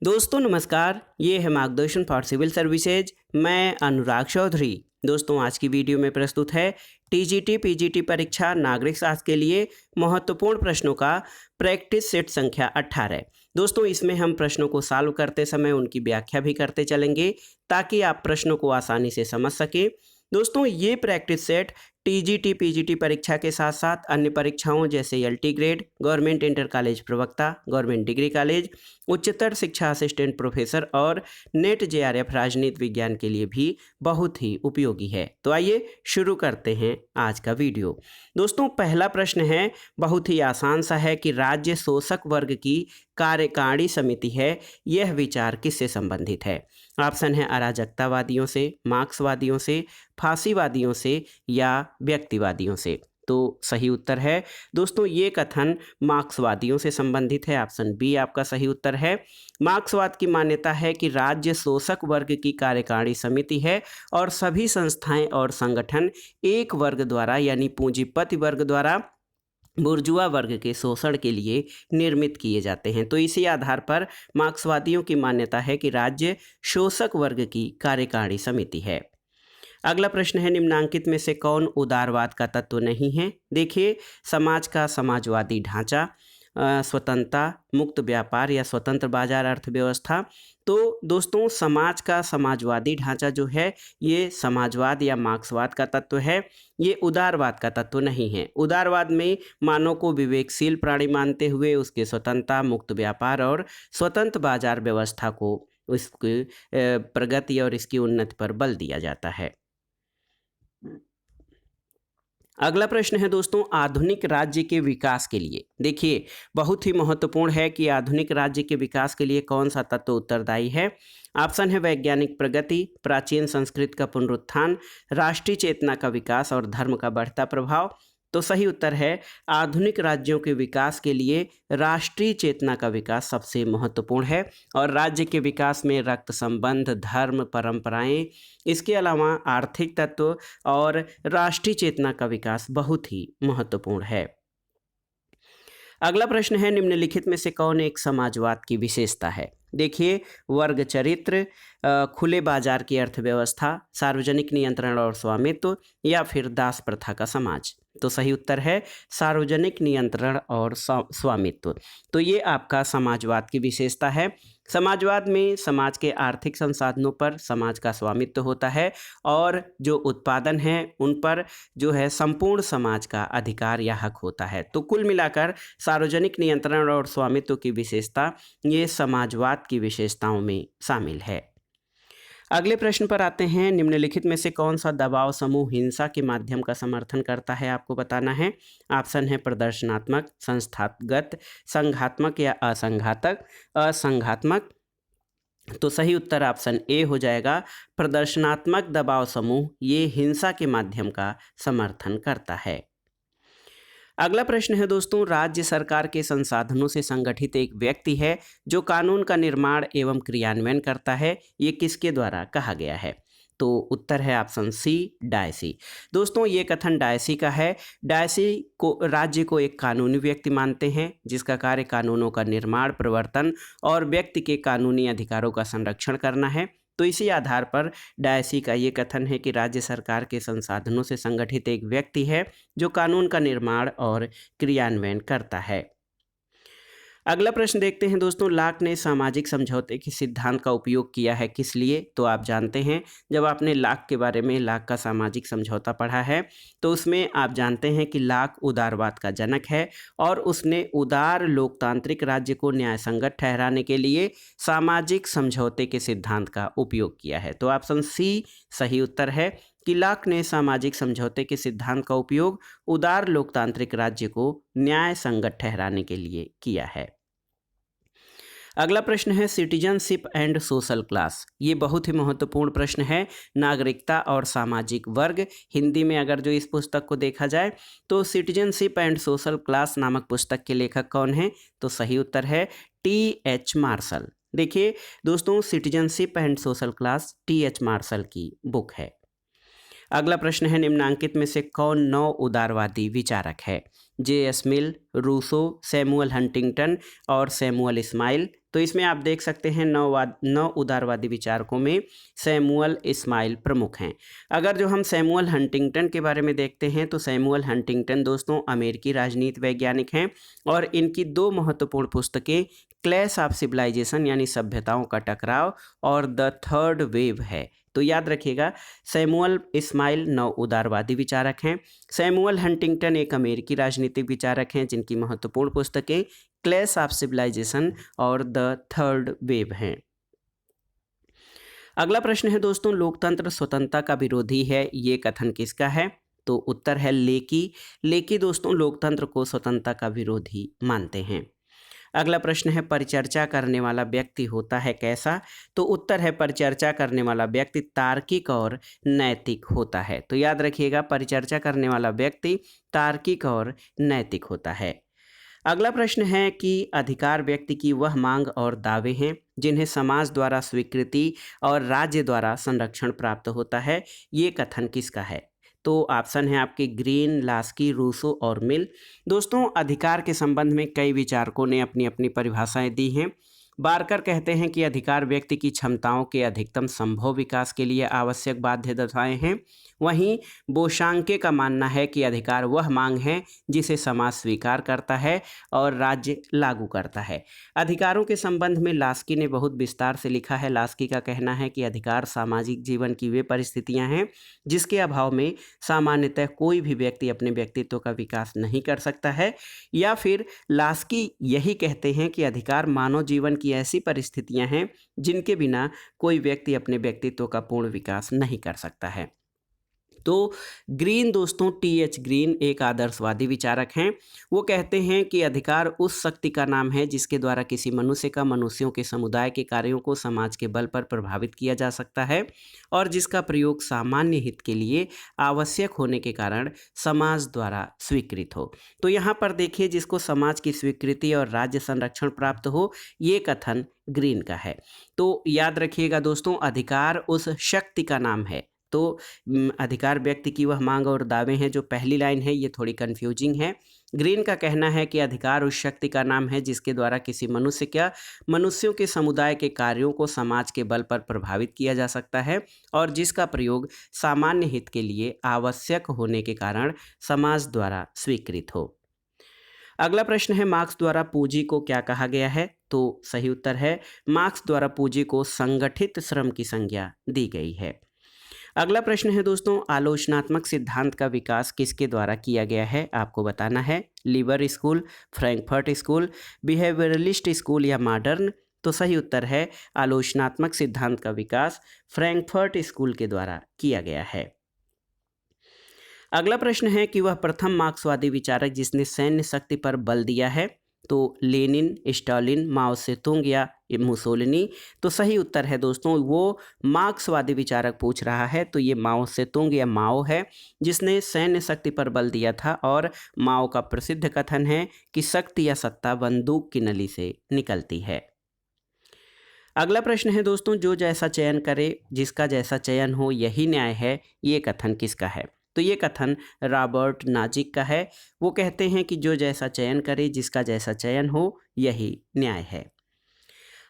दोस्तों नमस्कार, ये है मार्गदर्शन फॉर सिविल सर्विसेज। मैं अनुराग चौधरी। दोस्तों आज की वीडियो में प्रस्तुत है टीजीटी पीजीटी परीक्षा नागरिक शास्त्र के लिए महत्वपूर्ण प्रश्नों का प्रैक्टिस सेट संख्या 18। दोस्तों इसमें हम प्रश्नों को सॉल्व करते समय उनकी व्याख्या भी करते चलेंगे ताकि आप प्रश्नों को आसानी से समझ सकें। दोस्तों ये प्रैक्टिस सेट टीजीटी पीजीटी परीक्षा के साथ साथ अन्य परीक्षाओं जैसे LT grade, government inter college प्रवक्ता, गवर्नमेंट डिग्री कॉलेज, उच्चतर शिक्षा असिस्टेंट प्रोफेसर और नेट जेआरएफ राजनीति विज्ञान के लिए भी बहुत ही उपयोगी है। तो आइए शुरू करते हैं आज का वीडियो। दोस्तों पहला प्रश्न है, बहुत ही आसान सा है कि राज्य शोषक वर्ग की कार्यकारिणी समिति है, यह विचार किससे संबंधित है। ऑप्शन है अराजकतावादियों से, मार्क्सवादियों से, फांसीवादियों से या व्यक्तिवादियों से। तो सही उत्तर है दोस्तों ये कथन मार्क्सवादियों से संबंधित है। ऑप्शन बी आपका सही उत्तर है। मार्क्सवाद की मान्यता है कि राज्य शोषक वर्ग की कार्यकारिणी समिति है और सभी संस्थाएं और संगठन एक वर्ग द्वारा यानी पूंजीपति वर्ग द्वारा बुर्जुआ वर्ग के शोषण के लिए निर्मित किए जाते हैं। तो इसी आधार पर मार्क्सवादियों की मान्यता है कि राज्य शोषक वर्ग की कार्यकारिणी समिति है। अगला प्रश्न है, निम्नांकित में से कौन उदारवाद का तत्व नहीं है। देखिए, समाज का समाजवादी ढांचा, स्वतंत्रता, मुक्त व्यापार या स्वतंत्र बाजार अर्थव्यवस्था। तो दोस्तों समाज का समाजवादी ढांचा जो है ये समाजवाद या मार्क्सवाद का तत्व है, ये उदारवाद का तत्व नहीं है। उदारवाद में मानव को विवेकशील प्राणी मानते हुए उसके स्वतंत्रता, मुक्त व्यापार और स्वतंत्र बाजार व्यवस्था को उसकी प्रगति और इसकी उन्नति पर बल दिया जाता है। अगला प्रश्न है दोस्तों, आधुनिक राज्य के विकास के लिए। देखिए बहुत ही महत्वपूर्ण है कि आधुनिक राज्य के विकास के लिए कौन सा तत्व उत्तरदायी है। ऑप्शन है वैज्ञानिक प्रगति, प्राचीन संस्कृति का पुनरुत्थान, राष्ट्रीय चेतना का विकास और धर्म का बढ़ता प्रभाव। तो सही उत्तर है आधुनिक राज्यों के विकास के लिए राष्ट्रीय चेतना का विकास सबसे महत्वपूर्ण है और राज्य के विकास में रक्त संबंध, धर्म, परंपराएं, इसके अलावा आर्थिक तत्व और राष्ट्रीय चेतना का विकास बहुत ही महत्वपूर्ण है। अगला प्रश्न है, निम्नलिखित में से कौन एक समाजवाद की विशेषता है। देखिए, वर्ग चरित्र, खुले बाजार की अर्थव्यवस्था, सार्वजनिक नियंत्रण और स्वामित्व या फिर दास प्रथा का समाज। तो सही उत्तर है सार्वजनिक नियंत्रण और स्वामित्व। तो ये आपका समाजवाद की विशेषता है। समाजवाद में समाज के आर्थिक संसाधनों पर समाज का स्वामित्व होता है और जो उत्पादन है उन पर जो है संपूर्ण समाज का अधिकार या हक होता है। तो कुल मिलाकर सार्वजनिक नियंत्रण और स्वामित्व की विशेषता ये समाजवाद की विशेषताओं में शामिल है। अगले प्रश्न पर आते हैं, निम्नलिखित में से कौन सा दबाव समूह हिंसा के माध्यम का समर्थन करता है, आपको बताना है। ऑप्शन है प्रदर्शनात्मक, संस्थागत, संघात्मक या असंघात्मक। तो सही उत्तर ऑप्शन ए हो जाएगा, प्रदर्शनात्मक दबाव समूह ये हिंसा के माध्यम का समर्थन करता है। अगला प्रश्न है दोस्तों, राज्य सरकार के संसाधनों से संगठित एक व्यक्ति है जो कानून का निर्माण एवं क्रियान्वयन करता है, ये किसके द्वारा कहा गया है। तो उत्तर है ऑप्शन सी, डायसी। दोस्तों ये कथन डायसी का है। डायसी को राज्य को एक कानूनी व्यक्ति मानते हैं जिसका कार्य कानूनों का निर्माण, प्रवर्तन और व्यक्ति के कानूनी अधिकारों का संरक्षण करना है। तो इसी आधार पर डायसी का ये कथन है कि राज्य सरकार के संसाधनों से संगठित एक व्यक्ति है जो कानून का निर्माण और क्रियान्वयन करता है। अगला प्रश्न देखते हैं दोस्तों, लाक ने सामाजिक समझौते के सिद्धांत का उपयोग किया है किस लिए। तो आप जानते हैं जब आपने लाक के बारे में, लाक का सामाजिक समझौता पढ़ा है तो उसमें आप जानते हैं कि लाक उदारवाद का जनक है और उसने उदार लोकतांत्रिक राज्य को न्यायसंगत ठहराने के लिए सामाजिक समझौते के सिद्धांत का उपयोग किया है। तो ऑप्शन सी सही उत्तर है कि लाक ने सामाजिक समझौते के सिद्धांत का उपयोग उदार लोकतांत्रिक राज्य को न्याय संगत ठहराने के लिए किया है। अगला प्रश्न है, सिटीजनशिप एंड सोशल क्लास। ये बहुत ही महत्वपूर्ण प्रश्न है। नागरिकता और सामाजिक वर्ग, हिंदी में अगर जो इस पुस्तक को देखा जाए तो सिटीजनशिप एंड सोशल क्लास नामक पुस्तक के लेखक कौन है। तो सही उत्तर है टी.एच. मार्शल। देखिए दोस्तों, citizenship and social class TH. Marshall की बुक है। अगला प्रश्न है, निम्नांकित में से कौन नव उदारवादी विचारक है। J.S. मिल, रूसो, सैमुअल हंटिंगटन और सैमुअल इस्माइल। तो इसमें आप देख सकते हैं 9 उदारवादी विचारकों में सैमुअल इस्माइल प्रमुख हैं। अगर जो हम सैमुअल हंटिंगटन के बारे में देखते हैं तो सैमुअल हंटिंगटन दोस्तों अमेरिकी राजनीति वैज्ञानिक हैं और इनकी 2 महत्वपूर्ण पुस्तकें क्लैश ऑफ सिविलाइजेशन यानी सभ्यताओं का टकराव और द थर्ड वेव है। तो याद रखिएगा, सैमुअल इस्माइल 9 उदारवादी विचारक हैं, सैमुअल हंटिंगटन एक अमेरिकी राजनीतिक विचारक हैं जिनकी महत्वपूर्ण पुस्तकें क्लैश ऑफ सिविलाइजेशन और द थर्ड वेव हैं। अगला प्रश्न है दोस्तों, लोकतंत्र स्वतंत्रता का विरोधी है, ये कथन किसका है? तो उत्तर है लेकी। लेकी दोस्तों लोकतंत्र को स्वतंत्रता का विरोधी मानते हैं। अगला प्रश्न है, परिचर्चा करने वाला व्यक्ति होता है कैसा? तो उत्तर है परिचर्चा करने वाला व्यक्ति तार्किक और नैतिक होता है। तो याद रखिएगा, परिचर्चा करने वाला व्यक्ति तार्किक और नैतिक होता है। अगला प्रश्न है कि अधिकार व्यक्ति की वह मांग और दावे हैं जिन्हें समाज द्वारा स्वीकृति और राज्य द्वारा संरक्षण प्राप्त होता है, ये कथन किसका है? तो ऑप्शन है आपके ग्रीन, लास्की, रूसो और मिल। दोस्तों अधिकार के संबंध में कई विचारकों ने अपनी अपनी परिभाषाएं दी हैं। बारकर कहते हैं कि अधिकार व्यक्ति की क्षमताओं के अधिकतम संभव विकास के लिए आवश्यक बाध्यताएं हैं। वहीं बोशांके का मानना है कि अधिकार वह मांग है जिसे समाज स्वीकार करता है और राज्य लागू करता है। अधिकारों के संबंध में लास्की ने बहुत विस्तार से लिखा है। लास्की का कहना है कि अधिकार सामाजिक जीवन की वे परिस्थितियां हैं जिसके अभाव में सामान्यतः कोई भी व्यक्ति अपने व्यक्तित्व का विकास नहीं कर सकता है। या फिर लास्की यही कहते हैं कि अधिकार मानव जीवन की ऐसी परिस्थितियां हैं जिनके बिना कोई व्यक्ति अपने व्यक्तित्व का पूर्ण विकास नहीं कर सकता है। तो ग्रीन दोस्तों, टी.एच. ग्रीन एक आदर्शवादी विचारक हैं। वो कहते हैं कि अधिकार उस शक्ति का नाम है जिसके द्वारा किसी मनुष्य का मनुष्यों के समुदाय के कार्यों को समाज के बल पर प्रभावित किया जा सकता है और जिसका प्रयोग सामान्य हित के लिए आवश्यक होने के कारण समाज द्वारा स्वीकृत हो। तो यहाँ पर देखिए, जिसको समाज की स्वीकृति और राज्य संरक्षण प्राप्त हो, ये कथन ग्रीन का है। तो याद रखिएगा दोस्तों, अधिकार उस शक्ति का नाम है। तो अधिकार व्यक्ति की वह मांग और दावे हैं, जो पहली लाइन है ये थोड़ी कंफ्यूजिंग है। ग्रीन का कहना है कि अधिकार उस शक्ति का नाम है जिसके द्वारा किसी मनुष्यों के समुदाय के कार्यों को समाज के बल पर प्रभावित किया जा सकता है और जिसका प्रयोग सामान्य हित के लिए आवश्यक होने के कारण समाज द्वारा स्वीकृत हो। अगला प्रश्न है, मार्क्स द्वारा पूंजी को क्या कहा गया है? तो सही उत्तर है, मार्क्स द्वारा पूंजी को संगठित श्रम की संज्ञा दी गई है। अगला प्रश्न है दोस्तों, आलोचनात्मक सिद्धांत का विकास किसके द्वारा किया गया है? आपको बताना है। Liberal school, Frankfurt school, behaviouralist school या मॉडर्न? तो सही उत्तर है, आलोचनात्मक सिद्धांत का विकास फ्रैंकफर्ट स्कूल के द्वारा किया गया है। अगला प्रश्न है कि वह प्रथम मार्क्सवादी विचारक जिसने सैन्य शक्ति पर बल दिया है? तो लेनिन, स्टालिन, माओ सेतुंग या मुसोलिनी? तो सही उत्तर है दोस्तों, वो मार्क्सवादी विचारक पूछ रहा है तो ये माओ सेतुंग या माओ है जिसने सैन्य शक्ति पर बल दिया था। और माओ का प्रसिद्ध कथन है कि शक्ति या सत्ता बंदूक की नली से निकलती है। अगला प्रश्न है दोस्तों, जो जैसा चयन करे जिसका जैसा चयन हो यही न्याय है, ये कथन किसका है? तो ये कथन रॉबर्ट नाजिक का है। वो कहते हैं कि जो जैसा चयन करे जिसका जैसा चयन हो यही न्याय है।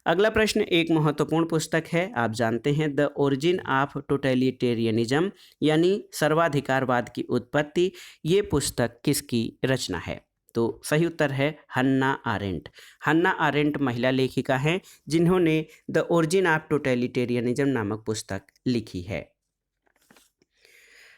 अगला प्रश्न एक महत्वपूर्ण पुस्तक है, आप जानते हैं, द ओरिजिन ऑफ टोटलिटेरियनिज्म यानी सर्वाधिकारवाद की उत्पत्ति। ये पुस्तक किसकी रचना है? तो सही उत्तर है हन्ना आरेंट। हन्ना आरेंट महिला लेखिका हैं जिन्होंने द ओरिजिन ऑफ टोटलिटेरियनिज्म नामक पुस्तक लिखी है।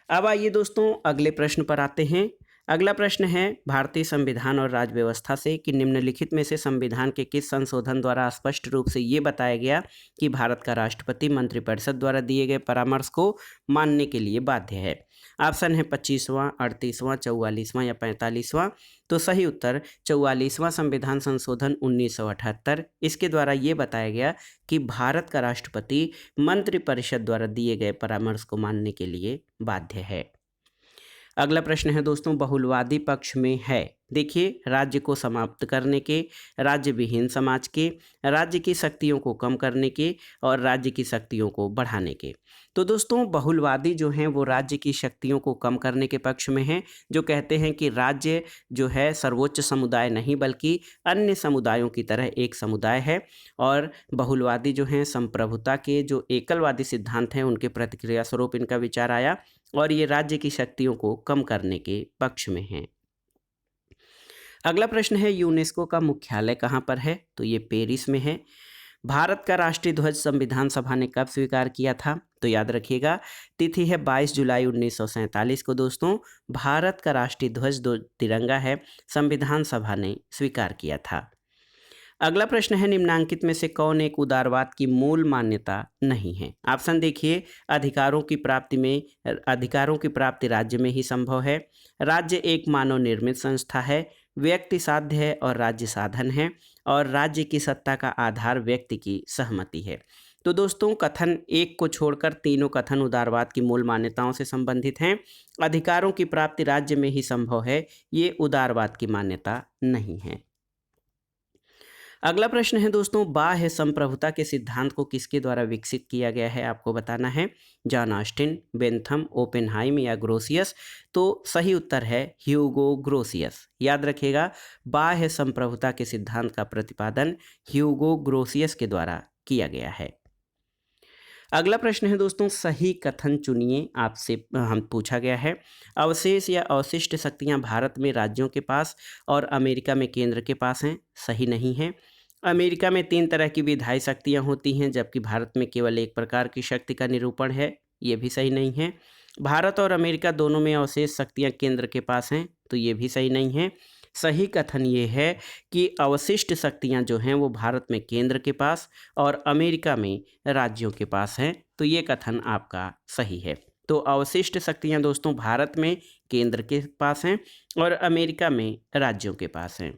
अब आइए दोस्तों अगले प्रश्न पर आते हैं। अगला प्रश्न है, भारतीय संविधान और राज्य व्यवस्था से कि निम्नलिखित में से संविधान के किस संशोधन द्वारा स्पष्ट रूप से ये बताया गया कि भारत का राष्ट्रपति मंत्रिपरिषद द्वारा दिए गए परामर्श को मानने के लिए बाध्य है? ऑप्शन है 25वां, 38वां, 44वां या 45वां? तो सही उत्तर 44वां संविधान संशोधन 1978। इसके द्वारा ये बताया गया कि भारत का राष्ट्रपति मंत्रिपरिषद द्वारा दिए गए परामर्श को मानने के लिए बाध्य है। अगला प्रश्न है दोस्तों, बहुलवादी पक्ष में है देखिए, राज्य को समाप्त करने के, राज्य विहीन समाज के, राज्य की शक्तियों को कम करने के और राज्य की शक्तियों को बढ़ाने के। तो दोस्तों, बहुलवादी जो हैं वो राज्य की शक्तियों को कम करने के पक्ष में हैं, जो कहते हैं कि राज्य जो है सर्वोच्च समुदाय नहीं बल्कि अन्य समुदायों की तरह एक समुदाय है। और बहुलवादी जो हैं संप्रभुता के जो एकलवादी सिद्धांत हैं उनके प्रतिक्रिया स्वरूप इनका विचार आया और ये राज्य की शक्तियों को कम करने के पक्ष में हैं। अगला प्रश्न है, यूनेस्को का मुख्यालय कहाँ पर है? तो ये पेरिस में है। भारत का राष्ट्रीय ध्वज संविधान सभा ने कब स्वीकार किया था? तो याद रखिएगा, तिथि है 22 जुलाई 1947 को। दोस्तों, भारत का राष्ट्रीय ध्वज दो तिरंगा है, संविधान सभा ने स्वीकार किया था। अगला प्रश्न है, निम्नांकित में से कौन एक उदारवाद की मूल मान्यता नहीं है? ऑप्शन देखिए, अधिकारों की प्राप्ति राज्य में ही संभव है, राज्य एक मानव निर्मित संस्था है, व्यक्ति साध्य है और राज्य साधन है, और राज्य की सत्ता का आधार व्यक्ति की सहमति है। तो दोस्तों, कथन एक को छोड़कर तीनों कथन उदारवाद की मूल मान्यताओं से संबंधित हैं। अधिकारों की प्राप्ति राज्य में ही संभव है, ये उदारवाद की मान्यता नहीं है। अगला प्रश्न है दोस्तों, बाह्य संप्रभुता के सिद्धांत को किसके द्वारा विकसित किया गया है? आपको बताना है। जॉन ऑस्टिन, बेंथम, ओपेनहाइम या ग्रोसियस? तो सही उत्तर है ह्यूगो ग्रोसियस। याद रखिएगा, बाह्य संप्रभुता के सिद्धांत का प्रतिपादन ह्यूगो ग्रोसियस के द्वारा किया गया है। अगला प्रश्न है दोस्तों, सही कथन चुनिए, आपसे हम पूछा गया है। अवशेष या अवशिष्ट शक्तियां भारत में राज्यों के पास और अमेरिका में केंद्र के पास हैं। सही नहीं है। अमेरिका में 3 तरह की विधायी शक्तियां होती हैं, जबकि भारत में केवल एक प्रकार की शक्ति का निरूपण है। ये भी सही नहीं है। भारत और अमेरिका दोनों में अवशेष शक्तियां केंद्र के पास हैं, तो ये भी सही नहीं है। सही कथन ये है कि अवशिष्ट शक्तियां जो हैं वो भारत में केंद्र के पास और अमेरिका में राज्यों के पास हैं, तो ये कथन आपका सही है। तो अवशिष्ट शक्तियां दोस्तों भारत में केंद्र के पास हैं और अमेरिका में राज्यों के पास हैं।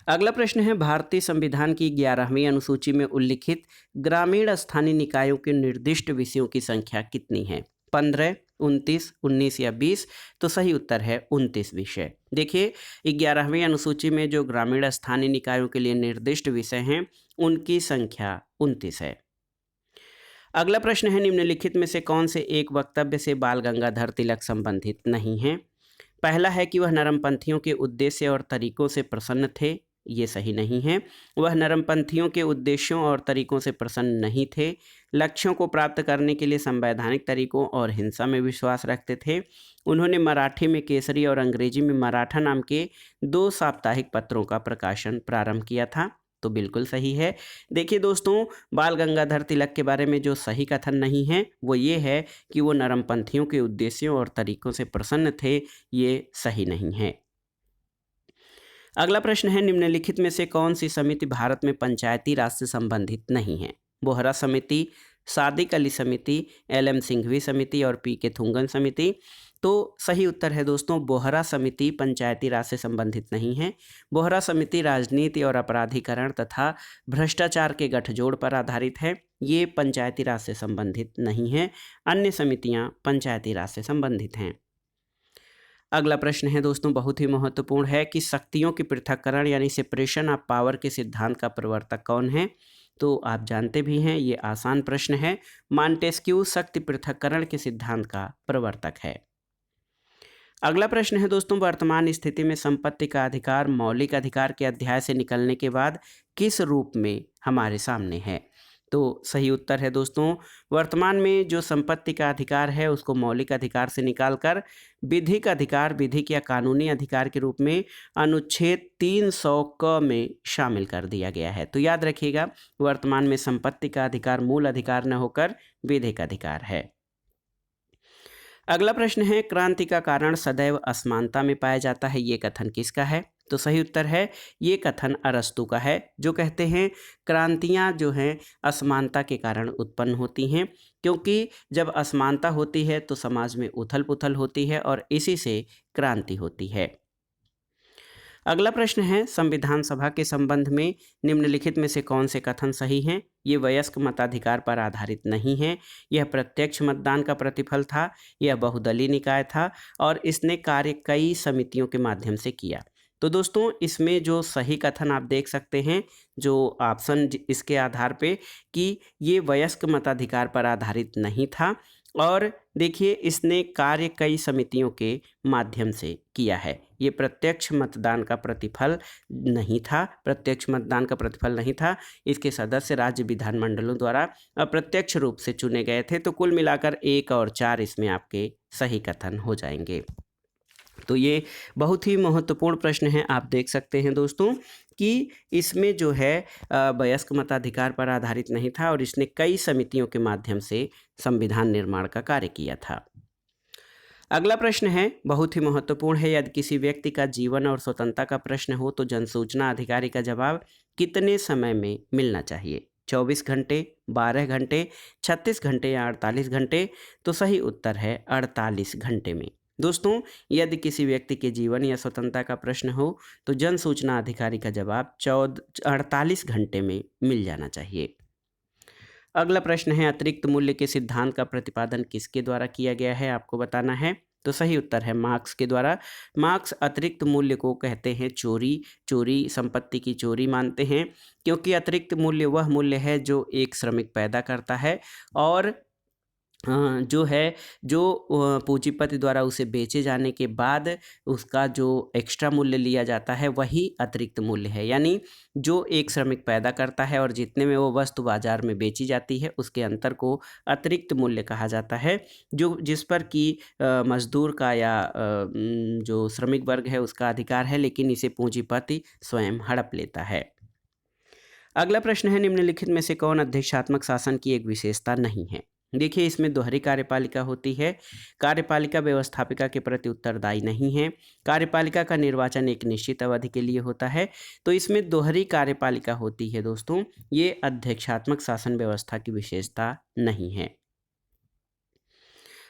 अगला प्रश्न है, भारतीय संविधान की 11वीं अनुसूची में उल्लिखित ग्रामीण स्थानीय निकायों के निर्दिष्ट विषयों की संख्या कितनी है? 15, 29, 19 या 20? तो सही उत्तर है 29 विषय। देखिए, 11वीं अनुसूची में जो ग्रामीण स्थानीय निकायों के लिए निर्दिष्ट विषय हैं उनकी संख्या 29 है। अगला प्रश्न है, निम्नलिखित में से कौन से एक वक्तव्य से बाल गंगाधर तिलक संबंधित नहीं है? पहला है कि वह नरमपंथियों के उद्देश्य और तरीकों से प्रसन्न थे। ये सही नहीं है। वह नरमपंथियों के उद्देश्यों और तरीकों से प्रसन्न नहीं थे। लक्ष्यों को प्राप्त करने के लिए संवैधानिक तरीकों और हिंसा में विश्वास रखते थे। उन्होंने मराठी में केसरी और अंग्रेजी में मराठा नाम के 2 साप्ताहिक पत्रों का प्रकाशन प्रारंभ किया था। तो बिल्कुल सही है। देखिए दोस्तों, बाल गंगाधर तिलक के बारे में जो सही कथन नहीं है वो ये है कि वो नरमपंथियों के उद्देश्यों और तरीकों से प्रसन्न थे। ये सही नहीं है। अगला प्रश्न है, निम्नलिखित में से कौन सी समिति भारत में पंचायती राज से संबंधित नहीं है? बोहरा समिति, सादिक अली समिति, LM सिंघवी समिति और PK थुंगन समिति? तो सही उत्तर है दोस्तों, बोहरा समिति पंचायती राज से संबंधित नहीं है। बोहरा समिति राजनीति और अपराधीकरण तथा भ्रष्टाचार के गठजोड़ पर आधारित है। ये पंचायती राज से संबंधित नहीं है। अन्य समितियां पंचायती राज से संबंधित हैं। अगला प्रश्न है दोस्तों, बहुत ही महत्वपूर्ण है कि शक्तियों के पृथक्करण यानी सेपरेशन ऑफ पावर के सिद्धांत का प्रवर्तक कौन है? तो आप जानते भी हैं, ये आसान प्रश्न है। मॉन्टेस्क्यू शक्ति पृथक्करण के सिद्धांत का प्रवर्तक है। अगला प्रश्न है दोस्तों, वर्तमान स्थिति में संपत्ति का अधिकार मौलिक अधिकार के अध्याय से निकलने के बाद किस रूप में हमारे सामने है? तो सही उत्तर है दोस्तों, वर्तमान में जो संपत्ति का अधिकार है उसको मौलिक अधिकार से निकालकर विधिक अधिकार, विधिक या कानूनी अधिकार के रूप में अनुच्छेद 300 क में शामिल कर दिया गया है। तो याद रखिएगा, वर्तमान में संपत्ति का अधिकार मूल अधिकार न होकर विधिक अधिकार है। अगला प्रश्न है, क्रांति का कारण सदैव असमानता में पाया जाता है, ये कथन किसका है? तो सही उत्तर है ये कथन अरस्तु का है, जो कहते हैं क्रांतियाँ जो हैं असमानता के कारण उत्पन्न होती हैं, क्योंकि जब असमानता होती है तो समाज में उथल पुथल होती है और इसी से क्रांति होती है। अगला प्रश्न है, संविधान सभा के संबंध में निम्नलिखित में से कौन से कथन सही हैं? ये वयस्क मताधिकार पर आधारित नहीं है, यह प्रत्यक्ष मतदान का प्रतिफल था, यह बहुदलीय निकाय था और इसने कार्य कई समितियों के माध्यम से किया। तो दोस्तों इसमें जो सही कथन आप देख सकते हैं, जो ऑप्शन इसके आधार पे कि ये वयस्क मताधिकार पर आधारित नहीं था और देखिए इसने कार्य कई समितियों के माध्यम से किया है। ये प्रत्यक्ष मतदान का प्रतिफल नहीं था, प्रत्यक्ष मतदान का प्रतिफल नहीं था। इसके सदस्य राज्य विधानमंडलों द्वारा अप्रत्यक्ष रूप से चुने गए थे। तो कुल मिलाकर 1 और 4 इसमें आपके सही कथन हो जाएंगे। तो ये बहुत ही महत्वपूर्ण प्रश्न है। आप देख सकते हैं दोस्तों कि इसमें जो है वयस्क मताधिकार पर आधारित नहीं था और इसने कई समितियों के माध्यम से संविधान निर्माण का कार्य किया था। अगला प्रश्न है, बहुत ही महत्वपूर्ण है। यदि किसी व्यक्ति का जीवन और स्वतंत्रता का प्रश्न हो तो जनसूचना अधिकारी का जवाब कितने समय में मिलना चाहिए? 24 घंटे, 12 घंटे, 36 घंटे या 48 घंटे? तो सही उत्तर है 48 घंटे में। दोस्तों यदि किसी व्यक्ति के जीवन या स्वतंत्रता का प्रश्न हो तो जन सूचना अधिकारी का जवाब 48 घंटे में मिल जाना चाहिए। अगला प्रश्न है, अतिरिक्त मूल्य के सिद्धांत का प्रतिपादन किसके द्वारा किया गया है? आपको बताना है। तो सही उत्तर है मार्क्स के द्वारा। मार्क्स अतिरिक्त मूल्य को कहते हैं चोरी, संपत्ति की चोरी मानते हैं, क्योंकि अतिरिक्त मूल्य वह मूल्य है जो एक श्रमिक पैदा करता है और जो पूंजीपति द्वारा उसे बेचे जाने के बाद उसका जो एक्स्ट्रा मूल्य लिया जाता है वही अतिरिक्त मूल्य है। यानी जो एक श्रमिक पैदा करता है और जितने में वो वस्तु बाजार में बेची जाती है उसके अंतर को अतिरिक्त मूल्य कहा जाता है, जो जिस पर कि मजदूर का या जो श्रमिक वर्ग है उसका अधिकार है, लेकिन इसे पूंजीपति स्वयं हड़प लेता है। अगला प्रश्न है, निम्नलिखित में से कौन अध्यक्षात्मक शासन की एक विशेषता नहीं है? देखिए इसमें दोहरी कार्यपालिका होती है, कार्यपालिका व्यवस्थापिका के प्रति उत्तरदायी नहीं है, कार्यपालिका का निर्वाचन एक निश्चित अवधि के लिए होता है। तो इसमें दोहरी कार्यपालिका होती है दोस्तों, ये अध्यक्षात्मक शासन व्यवस्था की विशेषता नहीं है।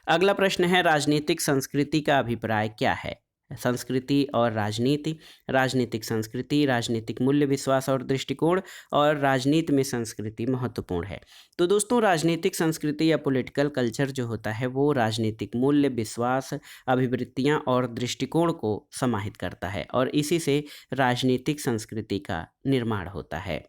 अगला प्रश्न है, राजनीतिक संस्कृति का अभिप्राय क्या है? संस्कृति और राजनीति, राजनीतिक संस्कृति, राजनीतिक मूल्य, विश्वास और दृष्टिकोण और राजनीति में संस्कृति महत्वपूर्ण है। तो दोस्तों राजनीतिक संस्कृति या पॉलिटिकल कल्चर जो होता है वो राजनीतिक मूल्य, विश्वास, अभिवृत्तियां और दृष्टिकोण को समाहित करता है और इसी से राजनीतिक संस्कृति का निर्माण होता है।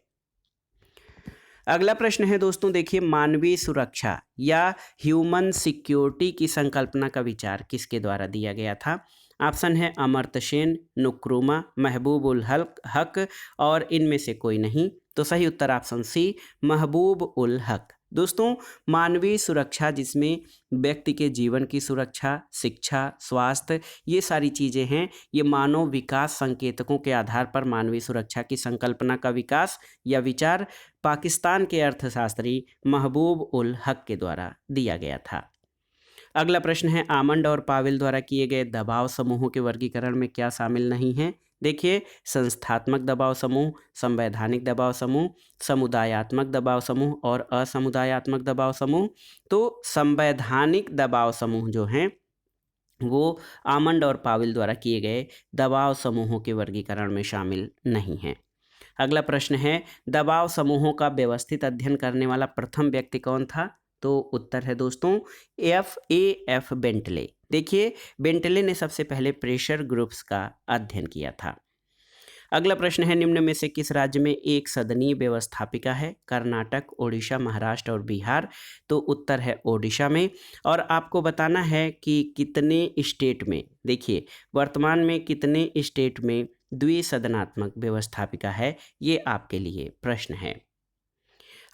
अगला प्रश्न है दोस्तों, देखिए मानवीय सुरक्षा या ह्यूमन सिक्योरिटी की संकल्पना का विचार किसके द्वारा दिया गया था? ऑप्शन है अमर्त्य सेन, नुक्रुमा, महबूब उल हक और इनमें से कोई नहीं। तो सही उत्तर ऑप्शन सी, महबूब उल हक। दोस्तों मानवीय सुरक्षा जिसमें व्यक्ति के जीवन की सुरक्षा, शिक्षा, स्वास्थ्य, ये सारी चीज़ें हैं, ये मानव विकास संकेतकों के आधार पर मानवीय सुरक्षा की संकल्पना का विकास या विचार पाकिस्तान के अर्थशास्त्री महबूब उल हक के द्वारा दिया गया था। अगला प्रश्न है, आमंड और पावेल द्वारा किए गए दबाव समूहों के वर्गीकरण में क्या शामिल नहीं है? देखिए संस्थात्मक दबाव समूह, संवैधानिक दबाव समूह, समुदायात्मक दबाव समूह और असमुदायात्मक दबाव समूह। तो संवैधानिक दबाव समूह जो हैं वो आमंड और पावेल द्वारा किए गए दबाव समूहों के वर्गीकरण में शामिल नहीं हैं। अगला प्रश्न है, दबाव समूहों का व्यवस्थित अध्ययन करने वाला प्रथम व्यक्ति कौन था? तो उत्तर है दोस्तों F.A.F. बेंटले। देखिए बेंटले ने सबसे पहले प्रेशर ग्रुप्स का अध्ययन किया था। अगला प्रश्न है, निम्न में से किस राज्य में एक सदनीय व्यवस्थापिका है? कर्नाटक, ओडिशा, महाराष्ट्र और बिहार। तो उत्तर है ओडिशा में। और आपको बताना है कि कितने स्टेट में, देखिए वर्तमान में कितने स्टेट में द्विसदनात्मक व्यवस्थापिका है, ये आपके लिए प्रश्न है।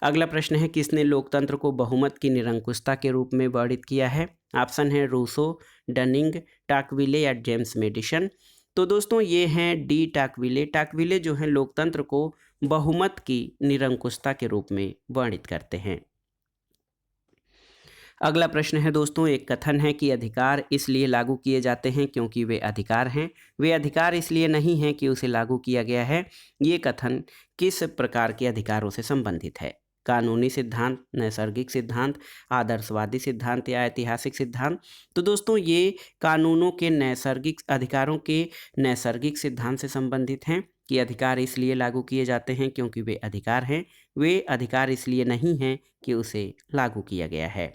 अगला प्रश्न है, किसने लोकतंत्र को बहुमत की निरंकुशता के रूप में वर्णित किया है? ऑप्शन है रूसो, डनिंग, टाकविले या जेम्स मेडिसन। तो दोस्तों ये हैं डी टाकविले। टाकविले जो हैं लोकतंत्र को बहुमत की निरंकुशता के रूप में वर्णित करते हैं। अगला प्रश्न है दोस्तों, एक कथन है कि अधिकार इसलिए लागू किए जाते हैं क्योंकि वे अधिकार हैं, वे अधिकार इसलिए नहीं हैं कि उसे लागू किया गया है। ये कथन किस प्रकार के अधिकारों से संबंधित है? कानूनी सिद्धांत, नैसर्गिक सिद्धांत, आदर्शवादी सिद्धांत या ऐतिहासिक सिद्धांत। तो दोस्तों ये कानूनों के नैसर्गिक अधिकारों के नैसर्गिक सिद्धांत से संबंधित हैं कि अधिकार इसलिए लागू किए जाते हैं क्योंकि वे अधिकार हैं, वे अधिकार इसलिए नहीं हैं कि उसे लागू किया गया है।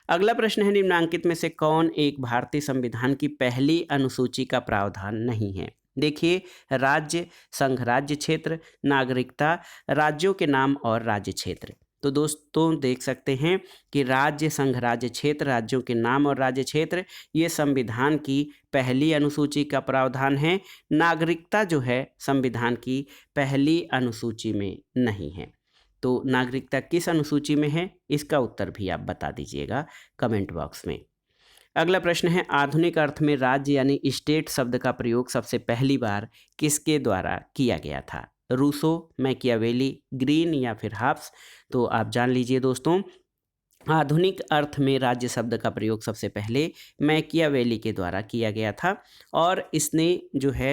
अगला प्रश्न है, निम्नांकित में से कौन एक भारतीय संविधान की पहली अनुसूची का प्रावधान नहीं है? देखिए, राज्य, संघ राज्य क्षेत्र, नागरिकता, राज्यों के नाम और राज्य क्षेत्र। तो दोस्तों देख सकते हैं कि राज्य, संघ राज्य क्षेत्र, राज्यों के नाम और राज्य क्षेत्र ये संविधान की पहली अनुसूची का प्रावधान है। नागरिकता जो है संविधान की पहली अनुसूची में नहीं है। तो नागरिकता किस अनुसूची में है, इसका उत्तर भी आप बता दीजिएगा कमेंट बॉक्स में। अगला प्रश्न है, आधुनिक अर्थ में राज्य यानी स्टेट शब्द का प्रयोग सबसे पहली बार किसके द्वारा किया गया था? रूसो, मैकियावेली, ग्रीन या फिर हाब्स? तो आप जान लीजिए दोस्तों, आधुनिक अर्थ में राज्य शब्द का प्रयोग सबसे पहले मैकियावेली के द्वारा किया गया था और इसने जो है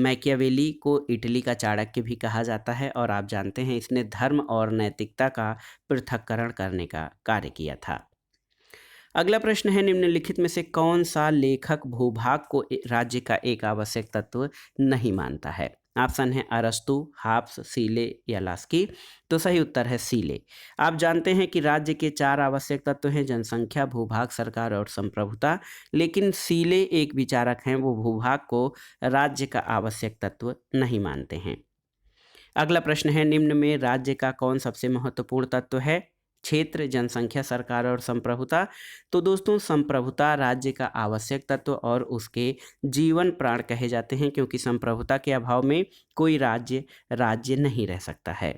मैकियावेली को इटली का चाणक्य भी कहा जाता है और आप जानते हैं इसने धर्म और नैतिकता का पृथक्करण करने का कार्य किया था। अगला प्रश्न है, निम्नलिखित में से कौन सा लेखक भूभाग को राज्य का एक आवश्यक तत्व नहीं मानता है? ऑप्शन है अरस्तु, हाब्स, सीले या लास्की। तो सही उत्तर है सीले। आप जानते हैं कि राज्य के 4 आवश्यक तत्व हैं, जनसंख्या, भूभाग, सरकार और संप्रभुता, लेकिन सीले एक विचारक हैं, वो भूभाग को राज्य का आवश्यक तत्व नहीं मानते हैं। अगला प्रश्न है, निम्न में राज्य का कौन सबसे महत्वपूर्ण तत्व है? क्षेत्र, जनसंख्या, सरकार और संप्रभुता। तो दोस्तों संप्रभुता राज्य का आवश्यक तत्व और उसके जीवन प्राण कहे जाते हैं क्योंकि संप्रभुता के अभाव में कोई राज्य नहीं रह सकता है।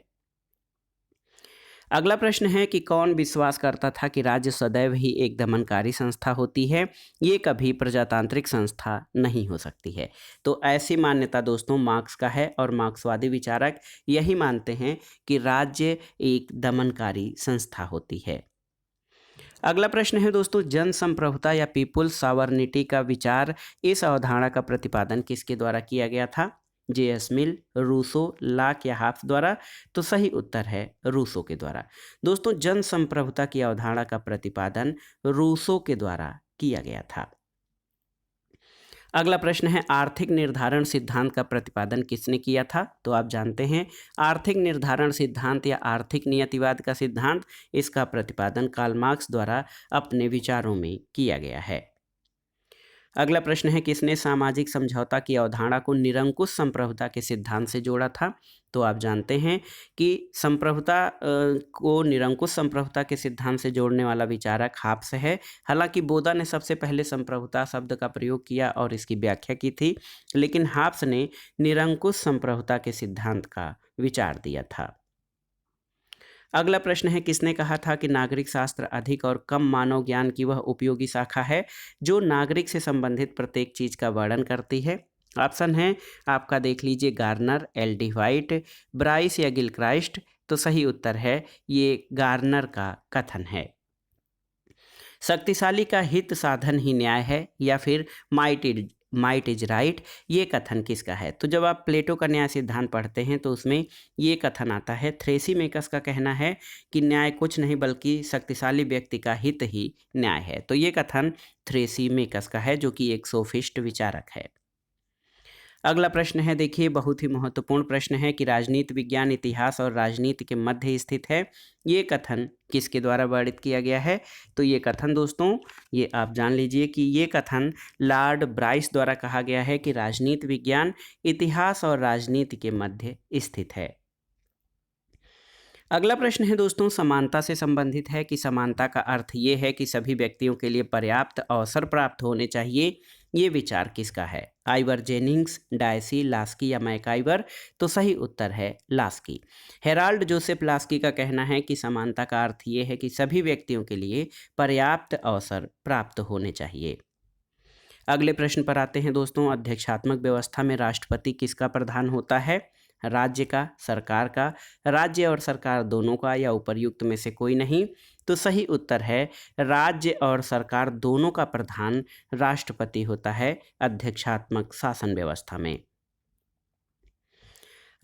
अगला प्रश्न है कि कौन विश्वास करता था कि राज्य सदैव ही एक दमनकारी संस्था होती है, ये कभी प्रजातांत्रिक संस्था नहीं हो सकती है? तो ऐसी मान्यता दोस्तों मार्क्स का है और मार्क्सवादी विचारक यही मानते हैं कि राज्य एक दमनकारी संस्था होती है। अगला प्रश्न है दोस्तों, जन संप्रभुता या पीपुल्स सॉवरनिटी का विचार, इस अवधारणा का प्रतिपादन किसके द्वारा किया गया था? जे.एस. मिल, रूसो, लाक या हाब्स द्वारा? तो सही उत्तर है रूसो के द्वारा। दोस्तों जन संप्रभुता की अवधारणा का प्रतिपादन रूसो के द्वारा किया गया था। अगला प्रश्न है, आर्थिक निर्धारण सिद्धांत का प्रतिपादन किसने किया था? तो आप जानते हैं आर्थिक निर्धारण सिद्धांत या आर्थिक नियतिवाद का सिद्धांत, इसका प्रतिपादन कार्ल मार्क्स द्वारा अपने विचारों में किया गया है। अगला प्रश्न है, किसने सामाजिक समझौता की अवधारणा को निरंकुश संप्रभुता के सिद्धांत से जोड़ा था? तो आप जानते हैं कि संप्रभुता को निरंकुश संप्रभुता के सिद्धांत से जोड़ने वाला विचारक हाब्स है। हालांकि बोदा ने सबसे पहले संप्रभुता शब्द का प्रयोग किया और इसकी व्याख्या की थी, लेकिन हाब्स ने निरंकुश संप्रभुता के सिद्धांत का विचार दिया था। अगला प्रश्न है, किसने कहा था कि नागरिक शास्त्र अधिक और कम मानव ज्ञान की वह उपयोगी शाखा है जो नागरिक से संबंधित प्रत्येक चीज का वर्णन करती है? ऑप्शन है आपका देख लीजिए, गार्नर, एल.डी. व्हाइट, ब्राइस या गिलक्राइस्ट। तो सही उत्तर है ये गार्नर का कथन है। शक्तिशाली का हित साधन ही न्याय है या फिर माइट इज राइट, ये कथन किसका है? तो जब आप प्लेटो का न्याय सिद्धांत पढ़ते हैं तो उसमें ये कथन आता है। थ्रेसीमेकस का कहना है कि न्याय कुछ नहीं बल्कि शक्तिशाली व्यक्ति का हित ही न्याय है। तो ये कथन थ्रेसीमेकस का है जो कि एक सोफिस्ट विचारक है। अगला प्रश्न है, देखिए बहुत ही महत्वपूर्ण प्रश्न है कि राजनीति विज्ञान इतिहास और राजनीति के मध्य स्थित है, ये कथन किसके द्वारा वर्णित किया गया है? तो ये कथन दोस्तों ये आप जान लीजिए कि ये कथन लॉर्ड ब्राइस द्वारा कहा गया है कि राजनीति विज्ञान इतिहास और राजनीति के मध्य स्थित है। अगला प्रश्न है दोस्तों, समानता से संबंधित है कि समानता का अर्थ ये है कि सभी व्यक्तियों के लिए पर्याप्त अवसर प्राप्त होने चाहिए, ये विचार किसका है? आइवर जेनिंग्स, डायसी, लास्की या मैकाइवर? तो सही उत्तर है लास्की। हेराल्ड जोसेफ लास्की का कहना है कि समानता का अर्थ ये है कि सभी व्यक्तियों के लिए पर्याप्त अवसर प्राप्त होने चाहिए। अगले प्रश्न पर आते हैं दोस्तों, अध्यक्षात्मक व्यवस्था में राष्ट्रपति किसका प्रधान होता है? राज्य का, सरकार का, राज्य और सरकार दोनों का या उपर्युक्त में से कोई नहीं? तो सही उत्तर है राज्य और सरकार दोनों का प्रधान राष्ट्रपति होता है अध्यक्षात्मक शासन व्यवस्था में।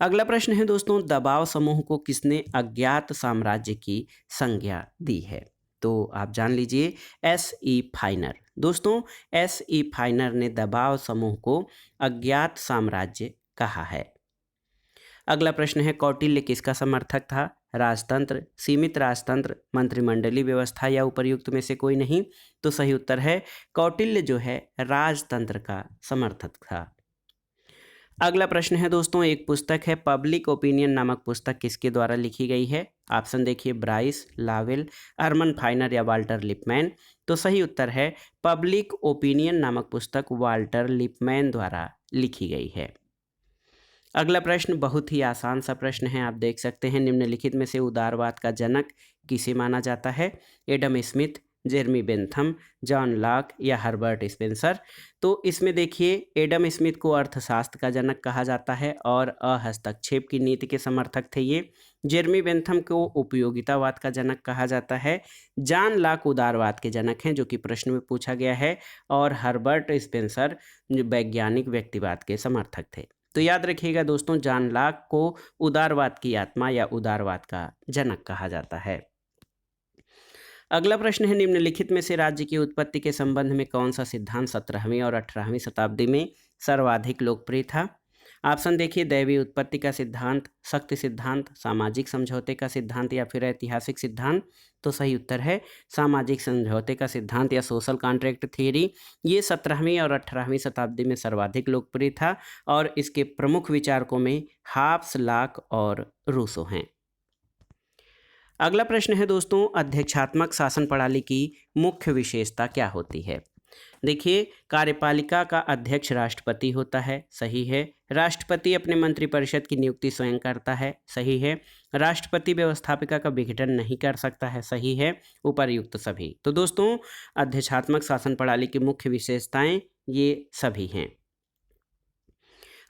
अगला प्रश्न है दोस्तों, दबाव समूह को किसने अज्ञात साम्राज्य की संज्ञा दी है? तो आप जान लीजिए, एस ई फाइनर। दोस्तों, एस ई फाइनर ने दबाव समूह को अज्ञात साम्राज्य कहा है। अगला प्रश्न है, कौटिल्य किसका समर्थक था? राजतंत्र, सीमित राजतंत्र, मंत्रिमंडलीय व्यवस्था या उपर्युक्त में से कोई नहीं? तो सही उत्तर है कौटिल्य जो है राजतंत्र का समर्थक था। अगला प्रश्न है दोस्तों, एक पुस्तक है पब्लिक ओपिनियन नामक पुस्तक किसके द्वारा लिखी गई है? ऑप्शन देखिए, ब्राइस, लावेल, अर्मन फाइनर या वाल्टर लिपमैन। तो सही उत्तर है पब्लिक ओपिनियन नामक पुस्तक वाल्टर लिपमैन द्वारा लिखी गई है। अगला प्रश्न बहुत ही आसान सा प्रश्न है, आप देख सकते हैं, निम्नलिखित में से उदारवाद का जनक किसे माना जाता है? Adam Smith, Jeremy Bentham, John Locke या हर्बर्ट स्पेंसर। तो इसमें देखिए, एडम स्मिथ को अर्थशास्त्र का जनक कहा जाता है और अहस्तक्षेप की नीति के समर्थक थे ये। जेरमी बेंथम को उपयोगितावाद का जनक कहा जाता है। जॉन लॉक उदारवाद के जनक हैं, जो कि प्रश्न में पूछा गया है। और हर्बर्ट स्पेंसर वैज्ञानिक व्यक्तिवाद के समर्थक थे। तो याद रखिएगा दोस्तों, जॉन लॉक को उदारवाद की आत्मा या उदारवाद का जनक कहा जाता है। अगला प्रश्न है, निम्नलिखित में से राज्य की उत्पत्ति के संबंध में कौन सा सिद्धांत 17वीं और 18वीं शताब्दी में सर्वाधिक लोकप्रिय था? ऑप्शन देखिए, दैवीय उत्पत्ति का सिद्धांत, शक्ति सिद्धांत, सामाजिक समझौते का सिद्धांत या फिर ऐतिहासिक सिद्धांत। तो सही उत्तर है सामाजिक समझौते का सिद्धांत या सोशल कॉन्ट्रैक्ट थियरी। ये 17वीं और 18वीं शताब्दी में सर्वाधिक लोकप्रिय था और इसके प्रमुख विचारकों में हाब्स, लॉक और रूसो हैं। अगला प्रश्न है दोस्तों, अध्यक्षात्मक शासन प्रणाली की मुख्य विशेषता क्या होती है? देखिए, कार्यपालिका का अध्यक्ष राष्ट्रपति होता है, सही है। राष्ट्रपति अपने मंत्रिपरिषद की नियुक्ति स्वयं करता है, सही है। राष्ट्रपति व्यवस्थापिका का विघटन नहीं कर सकता है, सही है। उपर्युक्त सभी। तो दोस्तों, अध्यक्षात्मक शासन प्रणाली की मुख्य विशेषताएं ये सभी हैं।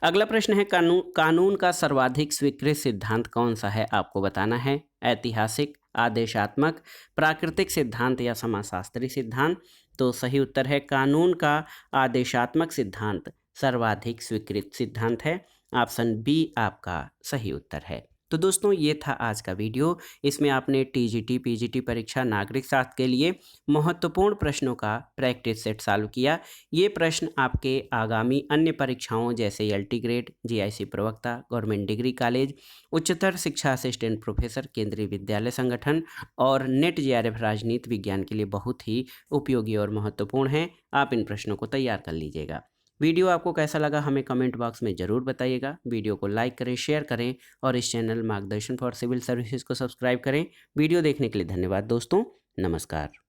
अगला प्रश्न है, कानून का सर्वाधिक स्वीकृत सिद्धांत कौन सा है? आपको बताना है। ऐतिहासिक, आदेशात्मक, प्राकृतिक सिद्धांत या समाजशास्त्री सिद्धांत। तो सही उत्तर है कानून का आदेशात्मक सिद्धांत सर्वाधिक स्वीकृत सिद्धांत है। ऑप्शन बी आपका सही उत्तर है। तो दोस्तों, ये था आज का वीडियो। इसमें आपने टीजीटी पीजीटी परीक्षा नागरिक शास्त्र के लिए महत्वपूर्ण प्रश्नों का प्रैक्टिस सेट सॉल्व किया। ये प्रश्न आपके आगामी अन्य परीक्षाओं जैसे एलटी ग्रेड, जीआईसी प्रवक्ता, गवर्नमेंट डिग्री कॉलेज, उच्चतर शिक्षा असिस्टेंट प्रोफेसर, केंद्रीय विद्यालय संगठन और नेट जेआरएफ राजनीति विज्ञान के लिए बहुत ही उपयोगी और महत्वपूर्ण हैं। आप इन प्रश्नों को तैयार कर लीजिएगा। वीडियो आपको कैसा लगा हमें कमेंट बॉक्स में ज़रूर बताइएगा। वीडियो को लाइक करें, शेयर करें और इस चैनल मार्गदर्शन फॉर सिविल सर्विसेज को सब्सक्राइब करें। वीडियो देखने के लिए धन्यवाद दोस्तों। नमस्कार।